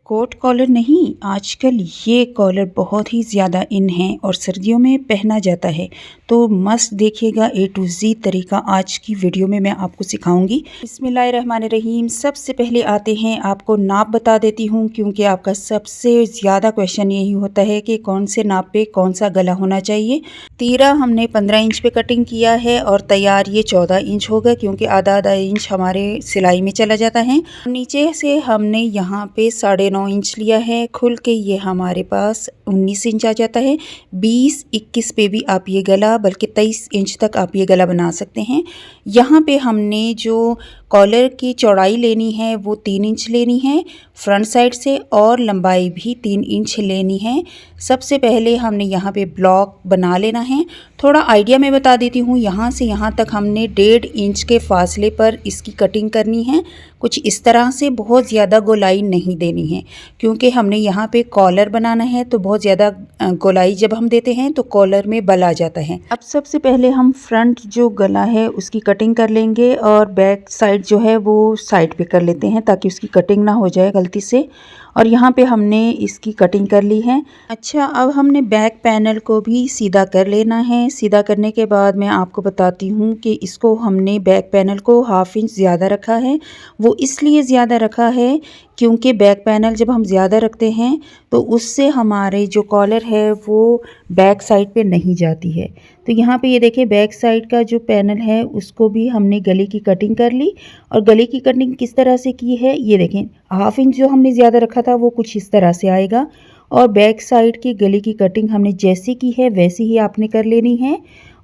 Coat collar नहीं, आजकल ये कॉलर बहुत ही ज़्यादा इन है और सर्दियों में पहना जाता है। तो मस्त देखिएगा A to Z तरीका आज की वीडियो में मैं आपको सिखाऊंगी। बिस्मिल्लाहिर्रहमानिर्रहीम। सबसे पहले आते हैं, आपको नाप बता देती हूँ क्योंकि आपका सबसे ज़्यादा क्वेश्चन यही होता है कि कौन से नाप पे कौन सा गला होना चाहिए। तीरा हमने 15 इंच पे कटिंग किया है और तैयार ये 14 इंच होगा क्योंकि आधा आधा इंच हमारे सिलाई में चला जाता है। नीचे से हमने यहाँ पे 9.5 इंच लिया है, खुल के ये हमारे पास 19 इंच आ जाता है। 20-21 पे भी आप ये गला, बल्कि 23 इंच तक आप ये गला बना सकते हैं। यहाँ पे हमने जो कॉलर की चौड़ाई लेनी है वो 3 इंच लेनी है फ्रंट साइड से, और लंबाई भी 3 इंच लेनी है। सबसे पहले हमने यहाँ पे ब्लॉक बना लेना है। थोड़ा आइडिया मैं बता देती हूँ, यहाँ से यहाँ तक हमने 1.5 इंच के फासले पर इसकी कटिंग करनी है। कुछ इस तरह से, बहुत ज़्यादा गोलाई नहीं देनी है क्योंकि हमने यहाँ पे कॉलर बनाना है, तो बहुत ज़्यादा गोलाई जब हम देते हैं तो कॉलर में बल आ जाता है। अब सबसे पहले हम फ्रंट जो गला है उसकी कटिंग कर लेंगे और बैक साइड जो है वो साइड पे कर लेते हैं ताकि उसकी कटिंग ना हो जाए गलती से। और यहाँ पे हमने इसकी कटिंग कर ली है। अच्छा, अब हमने बैक पैनल को भी सीधा कर लेना है। सीधा करने के बाद मैं आपको बताती हूँ कि इसको हमने बैक पैनल को 1/2 इंच ज़्यादा रखा है। वो इसलिए ज़्यादा रखा है क्योंकि बैक पैनल जब हम ज़्यादा रखते हैं तो उससे हमारे जो कॉलर है वो बैक साइड पे नहीं जाती है। तो यहाँ पे ये देखिए, बैक साइड का जो पैनल है उसको भी हमने गले की कटिंग कर ली। और गले की कटिंग किस तरह से की है ये देखें, 1/2 इंच जो हमने ज़्यादा रखा था वो कुछ इस तरह से आएगा। और बैक साइड की गले की कटिंग हमने जैसी की है वैसी ही आपने कर लेनी है।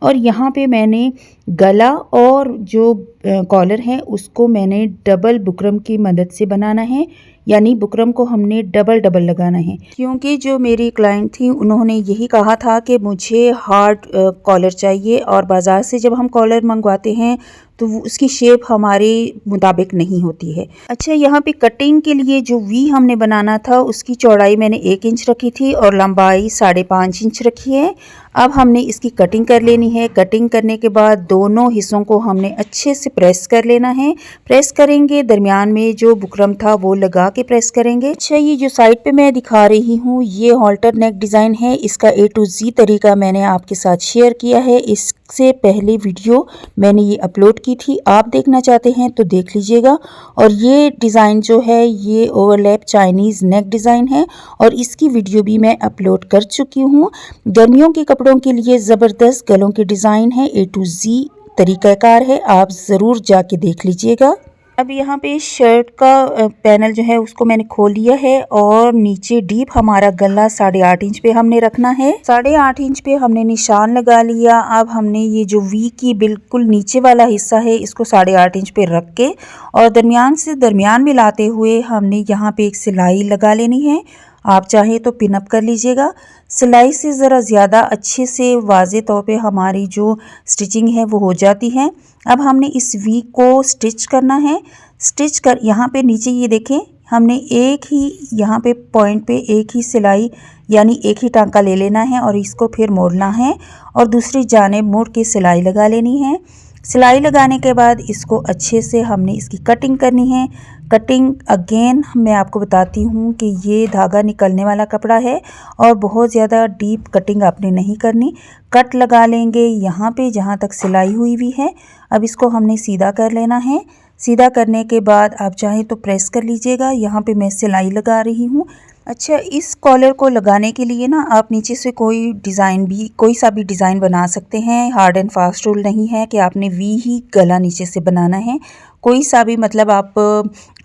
और यहाँ पे मैंने गला और जो कॉलर है उसको मैंने डबल बुकरम की मदद से बनाना है, यानी बुकरम को हमने डबल डबल लगाना है। क्योंकि जो मेरी क्लाइंट थी उन्होंने यही कहा था कि मुझे हार्ड कॉलर चाहिए, और बाज़ार से जब हम कॉलर मंगवाते हैं तो उसकी शेप हमारे मुताबिक नहीं होती है। अच्छा, यहाँ पे कटिंग के लिए जो वी हमने बनाना था उसकी चौड़ाई मैंने 1 इंच रखी थी और लंबाई 5.5 इंच रखी है। अब हमने इसकी कटिंग कर लेनी है। कटिंग करने के बाद दोनों हिस्सों को हमने अच्छे से प्रेस कर लेना है। प्रेस करेंगे, दरमियान में जो बुकरम था वो लगा के प्रेस करेंगे। अच्छा, ये जो साइड पे मैं दिखा रही हूँ ये हॉल्टर नेक डिज़ाइन है। इसका A to Z तरीका मैंने आपके साथ शेयर किया है। इससे पहले वीडियो मैंने ये अपलोड की थी, आप देखना चाहते हैं तो देख लीजिएगा। और ये डिज़ाइन जो है ये ओवरलैप चाइनीज़ नेक डिज़ाइन है और इसकी वीडियो भी मैं अपलोड कर चुकी हूँ। गर्मियों के कपड़ों के लिए ज़बरदस्त गलों के डिज़ाइन है, A to Z तरीक़ाकार है, आप ज़रूर जाके देख लीजिएगा। अब यहाँ पे शर्ट का पैनल जो है उसको मैंने खोल लिया है और नीचे डीप हमारा गला 8.5 इंच पे हमने रखना है। 8.5 इंच पे हमने निशान लगा लिया। अब हमने ये जो वी की बिल्कुल नीचे वाला हिस्सा है इसको 8.5 इंच पे रख के और दरमियान से दरमियान मिलाते हुए हमने यहाँ पे एक सिलाई लगा लेनी है। आप चाहे तो पिनअप कर लीजिएगा। सिलाई से ज़रा ज़्यादा अच्छे से वाज़े तौर पे हमारी जो स्टिचिंग है वो हो जाती है। अब हमने इस वी को स्टिच करना है। स्टिच कर यहाँ पे नीचे ये देखें, हमने एक ही यहाँ पे पॉइंट पे एक ही सिलाई यानी एक ही टांका ले लेना है और इसको फिर मोड़ना है और दूसरी जानिब मोड़ के सिलाई लगा लेनी है। सिलाई लगाने के बाद इसको अच्छे से हमने इसकी कटिंग करनी है। कटिंग अगेन मैं आपको बताती हूँ कि ये धागा निकलने वाला कपड़ा है और बहुत ज़्यादा डीप कटिंग आपने नहीं करनी। कट लगा लेंगे यहाँ पे जहाँ तक सिलाई हुई है। अब इसको हमने सीधा कर लेना है। सीधा करने के बाद आप चाहें तो प्रेस कर लीजिएगा। यहाँ पे मैं सिलाई लगा रही हूँ। अच्छा, इस कॉलर को लगाने के लिए ना आप नीचे से कोई सा भी डिज़ाइन बना सकते हैं। हार्ड एंड फास्ट रूल नहीं है कि आपने वी ही गला नीचे से बनाना है। कोई सा भी, मतलब आप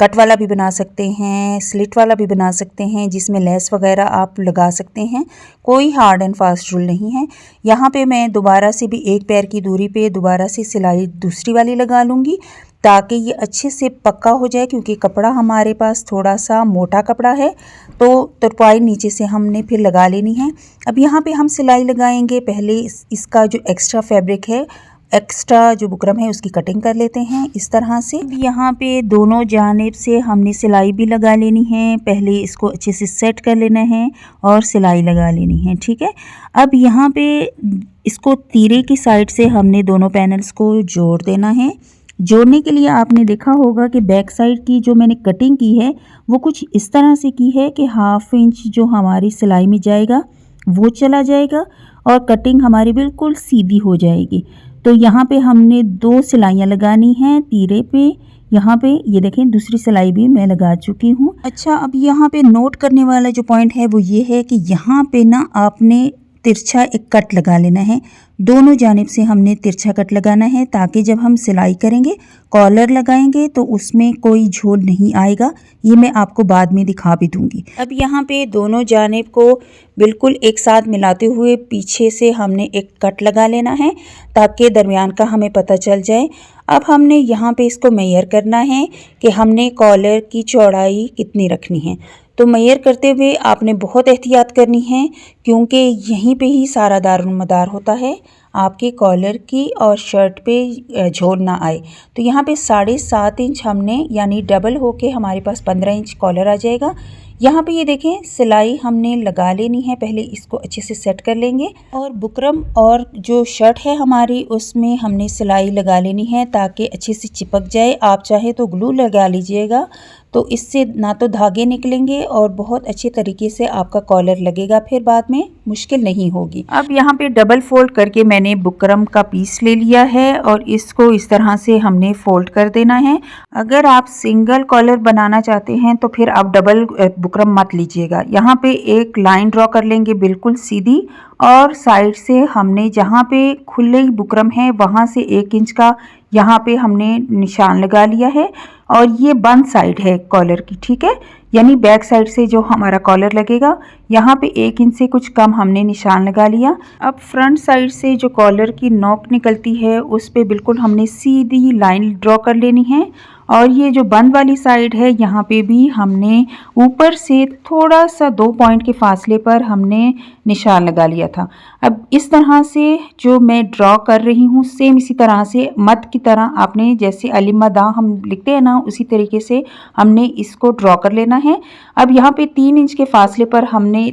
कट वाला भी बना सकते हैं, स्लिट वाला भी बना सकते हैं जिसमें लेस वगैरह आप लगा सकते हैं। कोई हार्ड एंड फास्ट रूल नहीं है। यहाँ पे मैं दोबारा से भी एक पैर की दूरी पे दोबारा से सिलाई दूसरी वाली लगा लूँगी ताकि ये अच्छे से पक्का हो जाए, क्योंकि कपड़ा हमारे पास थोड़ा सा मोटा कपड़ा है तो तुरपाई नीचे से हमने फिर लगा लेनी है। अब यहाँ पे हम सिलाई लगाएंगे। पहले इसका जो एक्स्ट्रा फैब्रिक है, एक्स्ट्रा जो बुकरम है उसकी कटिंग कर लेते हैं इस तरह से। यहाँ पे दोनों जानिब से हमने सिलाई भी लगा लेनी है। पहले इसको अच्छे से सेट कर लेना है और सिलाई लगा लेनी है, ठीक है। अब यहाँ पे इसको तीरे की साइड से हमने दोनों पैनल्स को जोड़ देना है। जोड़ने के लिए आपने देखा होगा कि बैक साइड की जो मैंने कटिंग की है वो कुछ इस तरह से की है कि 1/2 इंच जो हमारी सिलाई में जाएगा वो चला जाएगा और कटिंग हमारी बिल्कुल सीधी हो जाएगी। तो यहाँ पे हमने 2 सिलाइयाँ लगानी हैं तीरे पे। यहाँ पे ये देखें दूसरी सिलाई भी मैं लगा चुकी हूँ। अच्छा, अब यहाँ पे नोट करने वाला जो पॉइंट है वो ये है कि यहाँ पे ना आपने तिरछा एक कट लगा लेना है। दोनों जानिब से हमने तिरछा कट लगाना है ताकि जब हम सिलाई करेंगे कॉलर लगाएंगे तो उसमें कोई झोल नहीं आएगा। ये मैं आपको बाद में दिखा भी दूंगी। अब यहाँ पे दोनों जानिब को बिल्कुल एक साथ मिलाते हुए पीछे से हमने एक कट लगा लेना है ताकि दरमियान का हमें पता चल जाए। अब हमने यहाँ पे इसको मेजर करना है कि हमने कॉलर की चौड़ाई कितनी रखनी है। तो मेजर करते हुए आपने बहुत एहतियात करनी है क्योंकि यहीं पे ही सारा दारोमदार होता है आपके कॉलर की और शर्ट पे झोल ना आए। तो यहाँ पे 7.5 इंच हमने यानी डबल होके हमारे पास 15 इंच कॉलर आ जाएगा। यहाँ पे ये देखें सिलाई हमने लगा लेनी है, पहले इसको अच्छे से सेट कर लेंगे और बुकरम और जो शर्ट है हमारी उसमें हमने सिलाई लगा लेनी है ताकि अच्छे से चिपक जाए। आप चाहे तो ग्लू लगा लीजिएगा तो इससे ना तो धागे निकलेंगे और बहुत अच्छे तरीके से आपका कॉलर लगेगा, फिर बाद में मुश्किल नहीं होगी। अब यहाँ पे डबल फोल्ड करके मैंने बुकरम का पीस ले लिया है और इसको इस तरह से हमने फोल्ड कर देना है। अगर आप सिंगल कॉलर बनाना चाहते हैं तो फिर आप डबल बुकरम मत लीजिएगा। यहाँ पे एक लाइन ड्रॉ कर लेंगे बिल्कुल सीधी और साइड से हमने जहाँ पे खुले बुकरम है वहाँ से 1 इंच का यहाँ पे हमने निशान लगा लिया है और ये बंद साइड है कॉलर की, ठीक है, यानी बैक साइड से जो हमारा कॉलर लगेगा यहाँ पे 1 इंच से कुछ कम हमने निशान लगा लिया। अब फ्रंट साइड से जो कॉलर की नोक निकलती है उस पे बिल्कुल हमने सीधी लाइन ड्रॉ कर लेनी है और ये जो बंद वाली साइड है यहाँ पे भी हमने ऊपर से थोड़ा सा 2 पॉइंट के फासले पर हमने निशान लगा लिया था। अब इस तरह से जो मैं ड्रॉ कर रही हूँ सेम इसी तरह से मत की तरह आपने जैसे अलिमा दा हम लिखते हैं ना उसी तरीके से हमने इसको ड्रॉ कर लेना है। अब यहाँ पे 3 इंच के फासले पर हमने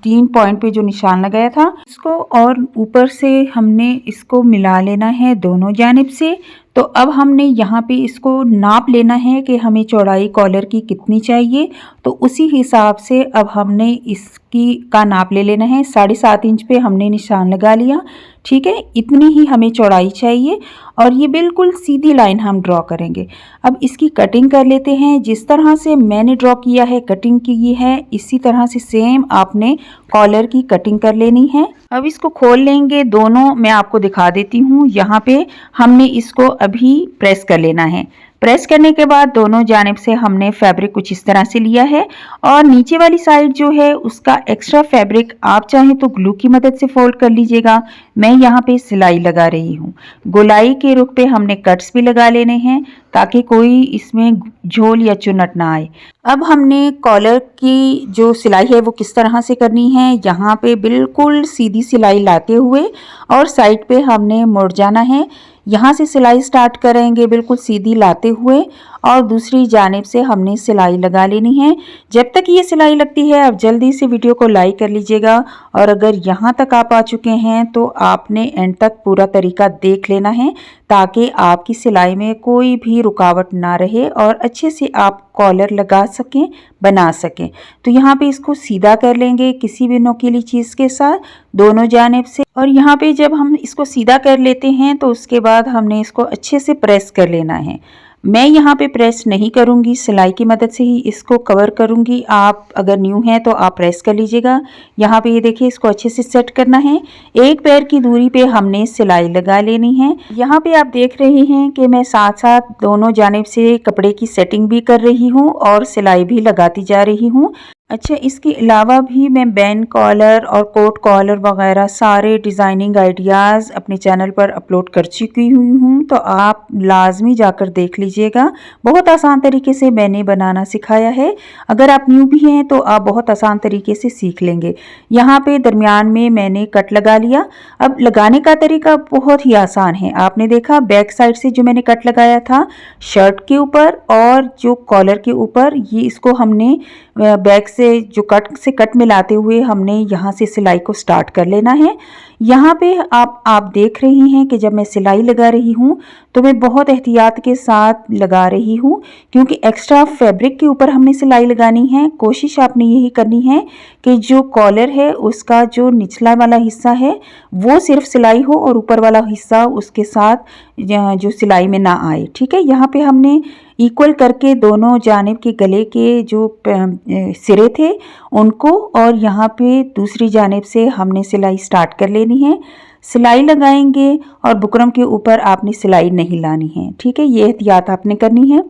3 पॉइंट पे जो निशान लगाया था इसको और ऊपर से हमने इसको मिला लेना है दोनों जानिब से। तो अब हमने यहाँ पे इसको नाप लेना है कि हमें चौड़ाई कॉलर की कितनी चाहिए, तो उसी हिसाब से अब हमने इसकी का नाप ले लेना है। 7.5 इंच पे हमने निशान लगा लिया, ठीक है, इतनी ही हमें चौड़ाई चाहिए और ये बिल्कुल सीधी लाइन हम ड्रॉ करेंगे। अब इसकी कटिंग कर लेते हैं। जिस तरह से मैंने ड्रॉ किया है कटिंग की है इसी तरह से सेम आपने कॉलर की कटिंग कर लेनी है। अब इसको खोल लेंगे, दोनों मैं आपको दिखा देती हूँ। यहाँ पे हमने इसको अभी प्रेस कर लेना है। प्रेस करने के बाद दोनों जानिब से हमने फैब्रिक कुछ इस तरह से लिया है और नीचे वाली साइड जो है उसका एक्स्ट्रा फैब्रिक आप चाहें तो ग्लू की मदद से फोल्ड कर लीजिएगा। मैं यहाँ पे सिलाई लगा रही हूँ। गोलाई के रुख पे हमने कट्स भी लगा लेने हैं ताकि कोई इसमें झोल या चुनट ना आए। अब हमने कॉलर की जो सिलाई है वो किस तरह से करनी है, यहाँ पे बिल्कुल सीधी सिलाई लाते हुए और साइड पे हमने मुड़ जाना है। यहाँ से सिलाई स्टार्ट करेंगे बिल्कुल सीधी लाते हुए और दूसरी जानिब से हमने सिलाई लगा लेनी है। जब तक ये सिलाई लगती है आप जल्दी से वीडियो को लाइक कर लीजिएगा और अगर यहाँ तक आप आ चुके हैं तो आपने एंड तक पूरा तरीका देख लेना है ताकि आपकी सिलाई में कोई भी रुकावट ना रहे और अच्छे से आप कॉलर लगा सकें, बना सकें। तो यहाँ पे इसको सीधा कर लेंगे किसी भी नोकीली चीज़ के साथ दोनों जानिब से और यहाँ पे जब हम इसको सीधा कर लेते हैं तो उसके बाद हमने इसको अच्छे से प्रेस कर लेना है। मैं यहाँ पे प्रेस नहीं करूँगी, सिलाई की मदद से ही इसको कवर करूँगी। आप अगर न्यू हैं तो आप प्रेस कर लीजिएगा। यहाँ पे ये देखिए इसको अच्छे से सेट करना है। एक पैर की दूरी पे हमने सिलाई लगा लेनी है। यहाँ पे आप देख रहे हैं कि मैं साथ साथ दोनों जानिब से कपड़े की सेटिंग भी कर रही हूँ और सिलाई भी लगाती जा रही हूँ। अच्छा, इसके अलावा भी मैं बैन कॉलर और कोट कॉलर वगैरह सारे डिज़ाइनिंग आइडियाज़ अपने चैनल पर अपलोड कर चुकी हुई हूँ, तो आप लाजमी जाकर देख लीजिएगा। बहुत आसान तरीके से मैंने बनाना सिखाया है। अगर आप न्यू भी हैं तो आप बहुत आसान तरीके से सीख लेंगे। यहाँ पे दरमियान में मैंने कट लगा लिया। अब लगाने का तरीका बहुत ही आसान है। आपने देखा बैक साइड से जो मैंने कट लगाया था शर्ट के ऊपर और जो कॉलर के ऊपर, ये इसको हमने बैक से जो कट मिलाते हुए हमने यहाँ से सिलाई को स्टार्ट कर लेना है। यहाँ पे आप देख रही हैं कि जब मैं सिलाई लगा रही हूँ तो मैं बहुत एहतियात के साथ लगा रही हूँ, क्योंकि एक्स्ट्रा फैब्रिक के ऊपर हमने सिलाई लगानी है। कोशिश आपने यही करनी है कि जो कॉलर है उसका जो निचला वाला हिस्सा है वो सिर्फ सिलाई हो और ऊपर वाला हिस्सा उसके साथ जो सिलाई में ना आए। ठीक है, यहाँ पे हमने इक्वल करके दोनों जानिब के गले के जो सिरे थे उनको और यहाँ पे दूसरी जानिब से हमने सिलाई स्टार्ट कर लेनी है। सिलाई लगाएंगे और बुकरम के ऊपर आपने सिलाई नहीं लानी है। ठीक है, ये एहतियात आपने करनी है।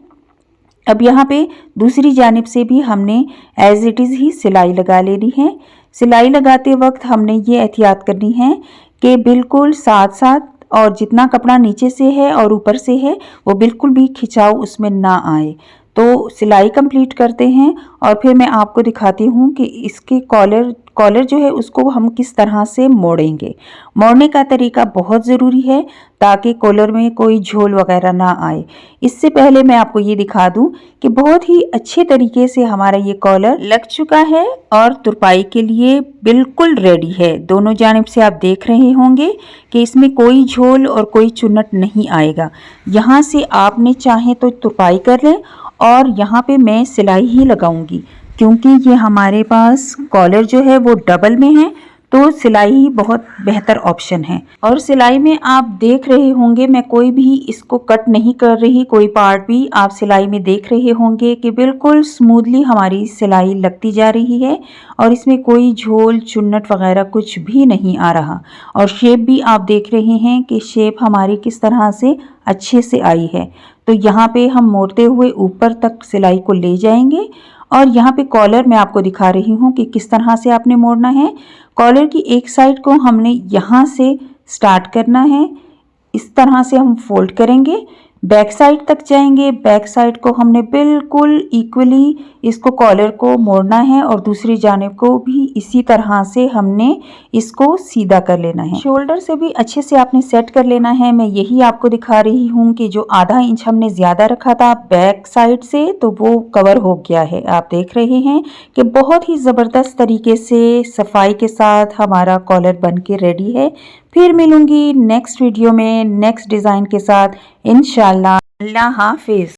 अब यहाँ पे दूसरी जानिब से भी हमने एज इट इज़ ही सिलाई लगा लेनी है। सिलाई लगाते वक्त हमने ये एहतियात करनी है कि बिल्कुल साथ साथ, और जितना कपड़ा नीचे से है और ऊपर से है वो बिल्कुल भी खिंचाव उसमें ना आए। तो सिलाई कंप्लीट करते हैं और फिर मैं आपको दिखाती हूँ कि इसके कॉलर जो है उसको हम किस तरह से मोड़ेंगे। मोड़ने का तरीका बहुत ज़रूरी है ताकि कॉलर में कोई झोल वगैरह ना आए। इससे पहले मैं आपको ये दिखा दूं कि बहुत ही अच्छे तरीके से हमारा ये कॉलर लग चुका है और तुरपाई के लिए बिल्कुल रेडी है। दोनों जानिब से आप देख रहे होंगे कि इसमें कोई झोल और कोई चुन्नट नहीं आएगा। यहाँ से आपने चाहे तो तुरपाई कर लें और यहाँ पे मैं सिलाई ही लगाऊंगी, क्योंकि ये हमारे पास कॉलर जो है वो डबल में है तो सिलाई ही बहुत बेहतर ऑप्शन है। और सिलाई में आप देख रहे होंगे मैं कोई भी इसको कट नहीं कर रही, कोई पार्ट भी आप सिलाई में देख रहे होंगे कि बिल्कुल स्मूथली हमारी सिलाई लगती जा रही है और इसमें कोई झोल चुन्नट वगैरह कुछ भी नहीं आ रहा। और शेप भी आप देख रहे हैं कि शेप हमारी किस तरह से अच्छे से आई है। तो यहाँ पे हम मोड़ते हुए ऊपर तक सिलाई को ले जाएंगे और यहाँ पे कॉलर मैं आपको दिखा रही हूँ कि किस तरह से आपने मोड़ना है। कॉलर की एक साइड को हमने यहाँ से स्टार्ट करना है, इस तरह से हम फोल्ड करेंगे, बैक साइड तक जाएंगे। बैक साइड को हमने बिल्कुल इक्वली इसको कॉलर को मोड़ना है और दूसरी जानिब को भी इसी तरह से हमने इसको सीधा कर लेना है। शोल्डर से भी अच्छे से आपने सेट कर लेना है। मैं यही आपको दिखा रही हूँ कि जो आधा इंच हमने ज़्यादा रखा था बैक साइड से तो वो कवर हो गया है। आप देख रहे हैं कि बहुत ही ज़बरदस्त तरीके से सफाई के साथ हमारा कॉलर बन के रेडी है। फिर मिलूंगी नेक्स्ट वीडियो में नेक्स्ट डिज़ाइन के साथ इंशाल्लाह। अल्लाह हाफिज़।